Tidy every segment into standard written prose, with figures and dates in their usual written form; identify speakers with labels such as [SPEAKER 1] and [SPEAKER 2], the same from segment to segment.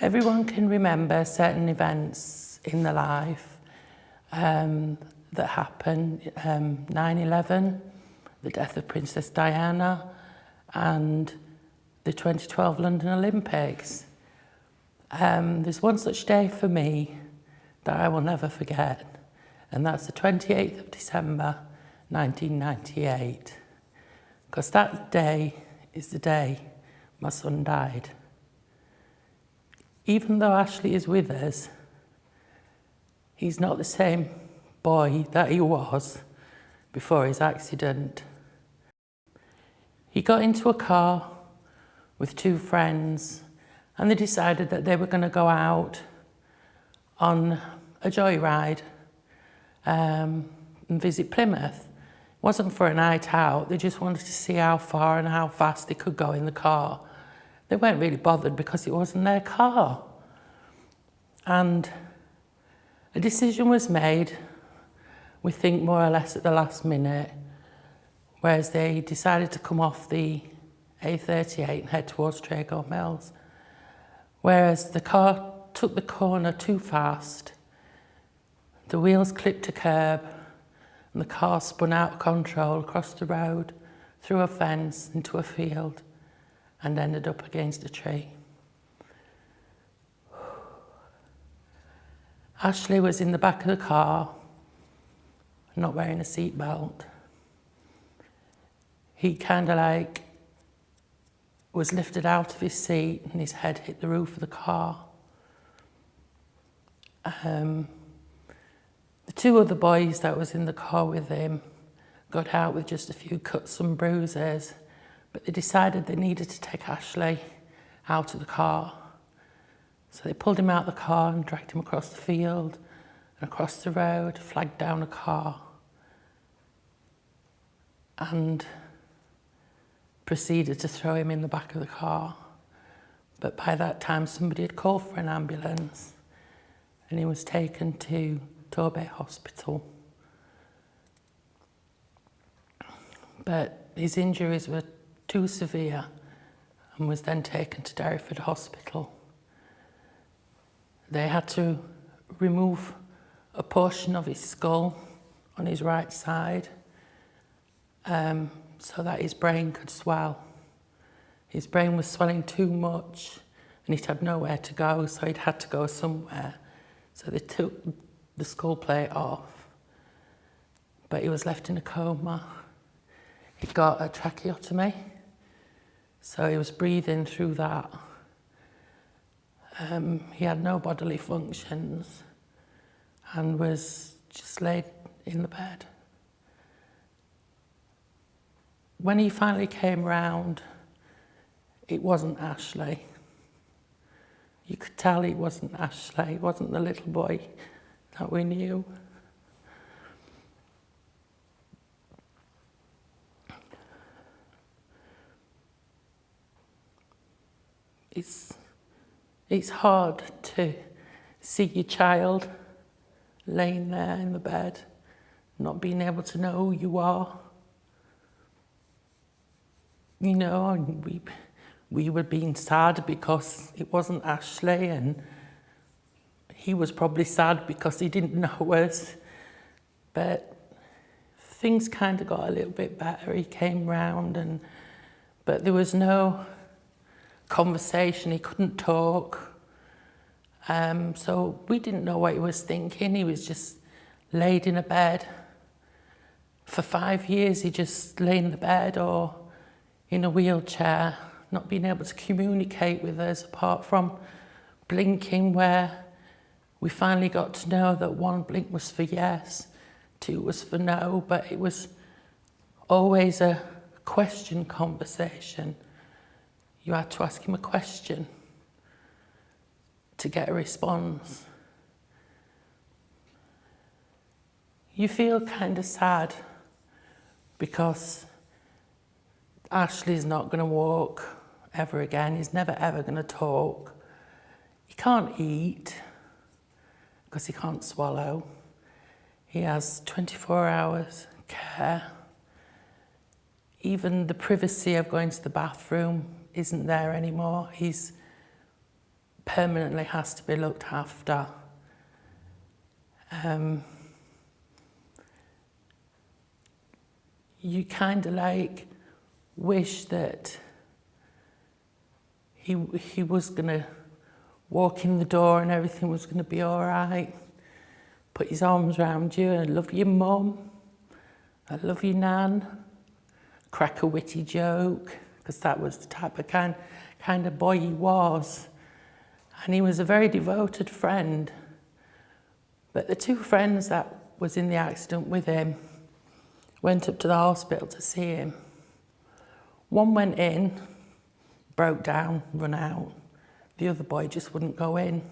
[SPEAKER 1] Everyone can remember certain events in their life that happened. 9/11, the death of Princess Diana, and the 2012 London Olympics. There's one such day for me that I will never forget, and that's the 28th of December 1998, because that day is the day my son died. Even though Ashley is with us, he's not the same boy that he was before his accident. He got into a car with two friends and they decided that they were going to go out on a joyride and visit Plymouth. It wasn't for a night out, they just wanted to see how far and how fast they could go in the car. They weren't really bothered because it wasn't their car. And a decision was made, we think more or less at the last minute, whereas they decided to come off the A38 and head towards Trago Mills. Whereas the car took the corner too fast, the wheels clipped a curb, and the car spun out of control across the road, through a fence, into a field, and ended up against a tree. Ashley was in the back of the car, not wearing a seatbelt. He kind of like was lifted out of his seat and his head hit the roof of the car. The two other boys that was in the car with him got out with just a few cuts and bruises, but they decided they needed to take Ashley out of the car. So they pulled him out of the car and dragged him across the field and across the road, flagged down a car, and proceeded to throw him in the back of the car. But by that time, somebody had called for an ambulance and he was taken to Torbay Hospital. But his injuries were too severe and was then taken to Derriford Hospital. They had to remove a portion of his skull on his right side so that his brain could swell. His brain was swelling too much and he'd had nowhere to go, so he'd had to go somewhere. So they took the skull plate off, but he was left in a coma. He got a tracheotomy, so he was breathing through that. He had no bodily functions and was just laid in the bed. When he finally came round, it wasn't Ashley. You could tell it wasn't Ashley, it wasn't the little boy that we knew. It's hard to see your child laying there in the bed, not being able to know who you are. You know, and we were being sad because it wasn't Ashley, and he was probably sad because he didn't know us. But things kind of got a little bit better. He came round, but there was no conversation. He couldn't talk. So we didn't know what he was thinking. He was just laid in a bed. For 5 years, he just lay in the bed or in a wheelchair, not being able to communicate with us apart from blinking, where we finally got to know that 1 blink was for yes, 2 was for no, but it was always a question conversation. You had to ask him a question to get a response. You feel kind of sad because Ashley's not going to walk ever again. He's never ever going to talk. He can't eat because he can't swallow. He has 24 hours care. Even the privacy of going to the bathroom isn't there anymore. He's permanently has to be looked after. You kind of like wish that he was going to walk in the door and everything was going to be all right. Put his arms around you, I love you, Mum. I love you, Nan. Crack a witty joke, because that was the type of kind of boy he was. And he was a very devoted friend. But the two friends that was in the accident with him went up to the hospital to see him. One went in, broke down, run out. The other boy just wouldn't go in.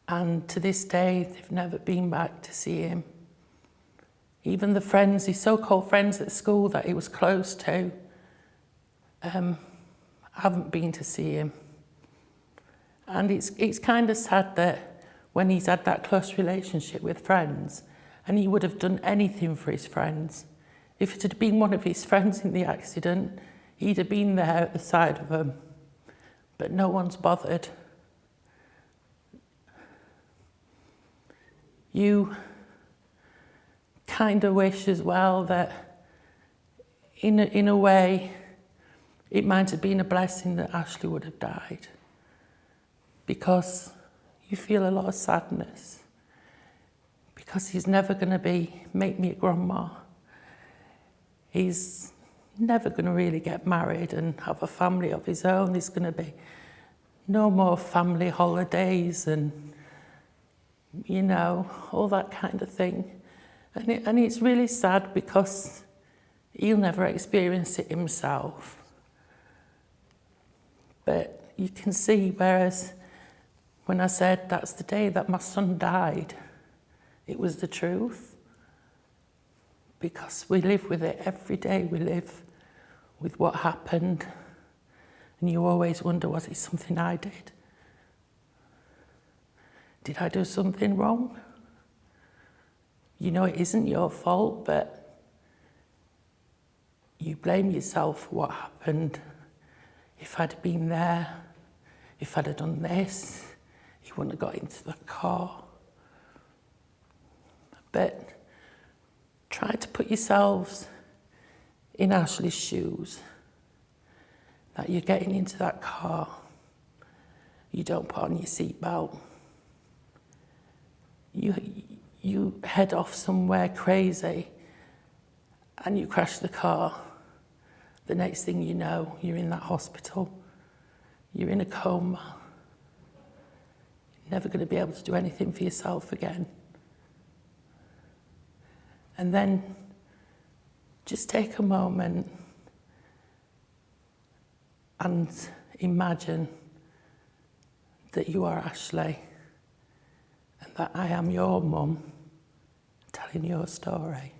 [SPEAKER 1] And to this day, they've never been back to see him. Even the friends, his so-called friends at school that he was close to, haven't been to see him. And it's kind of sad that when he's had that close relationship with friends, and he would have done anything for his friends. If it had been one of his friends in the accident, he'd have been there at the side of them. But no one's bothered. You kind of wish as well that in a way it might have been a blessing that Ashley would have died, because you feel a lot of sadness, because he's never going to make me a grandma. He's never going to really get married and have a family of his own. There's going to be no more family holidays and, you know, all that kind of thing. And it's really sad because he'll never experience it himself. But you can see, whereas when I said that's the day that my son died, it was the truth. Because we live with it every day. We live with what happened. And you always wonder, was it something I did? Did I do something wrong? You know it isn't your fault, but you blame yourself for what happened. If I'd been there, if I'd have done this, he wouldn't have got into the car. But try to put yourselves in Ashley's shoes, that you're getting into that car, you don't put on your seatbelt, you head off somewhere crazy and you crash the car. The next thing you know, you're in that hospital, you're in a coma, you're never going to be able to do anything for yourself again. And then just take a moment and imagine that you are Ashley and that I am your mum telling your story.